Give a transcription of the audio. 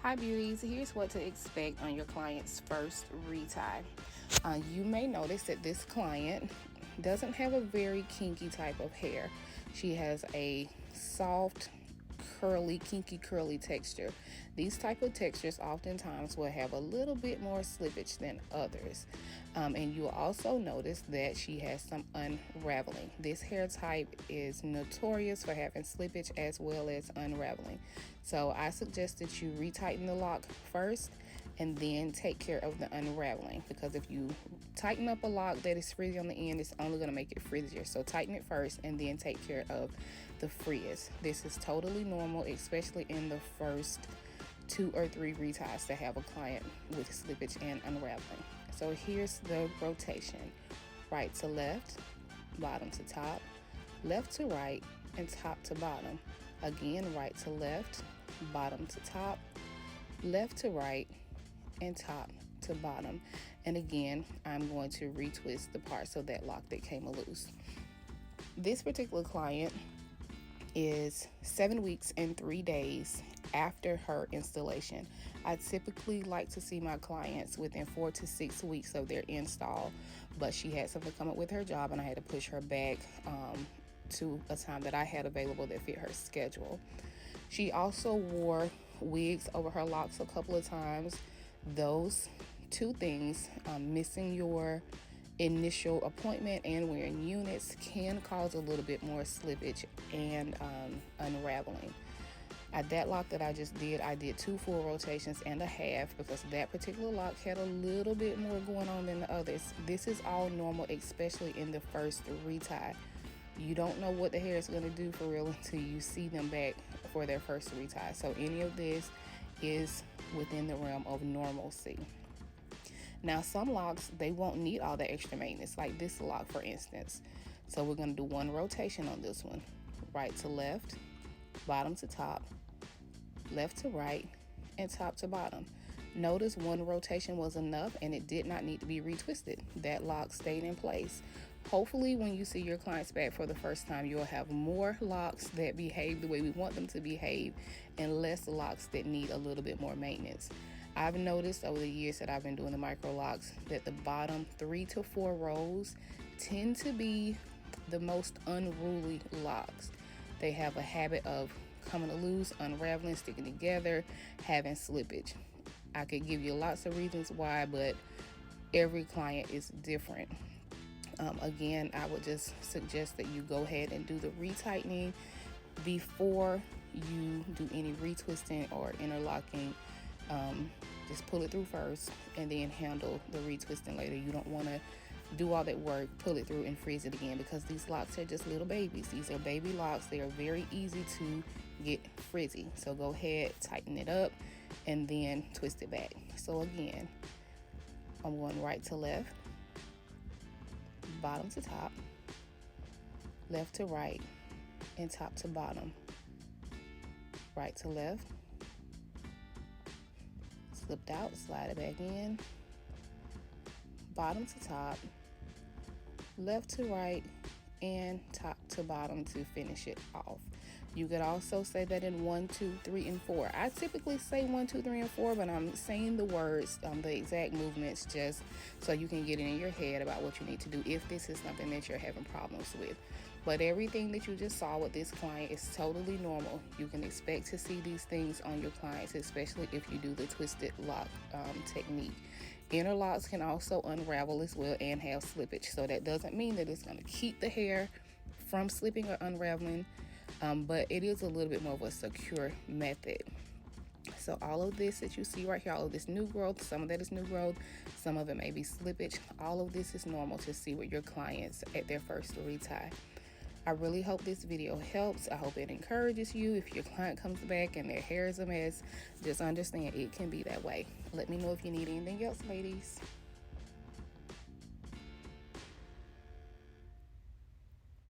Hi beauties, here's what to expect on your client's first retie. You may notice that this client doesn't have a very kinky type of hair. She has a soft, curly, kinky, curly texture. These type of textures oftentimes will have a little bit more slippage than others. And you'll also notice that she has some unraveling. This hair type is notorious for having slippage as well as unraveling. So I suggest that you retighten the lock first and then take care of the unraveling, because if you tighten up a lock that is frizzy on the end, it's only going to make it frizzier. So tighten it first and then take care of the frizz. This is totally normal, especially in the first 2 or 3 reties to have a client with slippage and unraveling. So here's the rotation: right to left, bottom to top, left to right, and top to bottom. Again, right to left, bottom to top, left to right, and top to bottom. And again, I'm going to retwist the parts of that lock that came loose. This particular client is 7 weeks and 3 days after her installation. I typically like to see my clients within 4 to 6 weeks of their install, but she had something come up with her job and I had to push her back to a time that I had available that fit her schedule. She also wore wigs over her locks a couple of times. Those two things, missing your initial appointment and wearing units, can cause a little bit more slippage and unraveling. At that lock that I just did, I did 2 full rotations and a half because that particular lock had a little bit more going on than the others. This is all normal, especially in the first retie. You don't know what the hair is going to do for real until you see them back for their first retie. So any of this is within the realm of normalcy. Now, some locks, they won't need all the extra maintenance, like this lock, for instance. So we're going to do 1 rotation on this one. Right to left, bottom to top, left to right, and top to bottom. Notice 1 rotation was enough and it did not need to be retwisted. That lock stayed in place. Hopefully when you see your clients back for the first time, you'll have more locks that behave the way we want them to behave and less locks that need a little bit more maintenance. I've noticed over the years that I've been doing the microlocs that the bottom 3 to 4 rows tend to be the most unruly locks. They have a habit of coming loose, unraveling, sticking together, having slippage. I could give you lots of reasons why, but every client is different. Again, I would just suggest that you go ahead and do the retightening before you do any retwisting or interlocking. Just pull it through first and then handle the retwisting later. You don't want to do all that work, pull it through and freeze it again, because these locks are just little babies. These are baby locks. They are very easy to get frizzy. So go ahead, tighten it up and then twist it back. So again, I'm going right to left, bottom to top, left to right, and top to bottom. Right to left, slipped out, slide it back in, bottom to top, left to right, and top to bottom to finish it off. You could also say that in 1, 2, 3, and 4. I typically say 1, 2, 3, and 4, but I'm saying the words, the exact movements, just so you can get it in your head about what you need to do if this is something that you're having problems with. But everything that you just saw with this client is totally normal. You can expect to see these things on your clients, especially if you do the twisted lock technique. Interlocks can also unravel as well and have slippage. So that doesn't mean that it's going to keep the hair from slipping or unraveling, but it is a little bit more of a secure method. So all of this that you see right here, all of this new growth, some of that is new growth, some of it may be slippage. All of this is normal to see with your clients at their first retie. I really hope this video helps. I hope it encourages you. If your client comes back and their hair is a mess, just understand it can be that way. Let me know if you need anything else, ladies.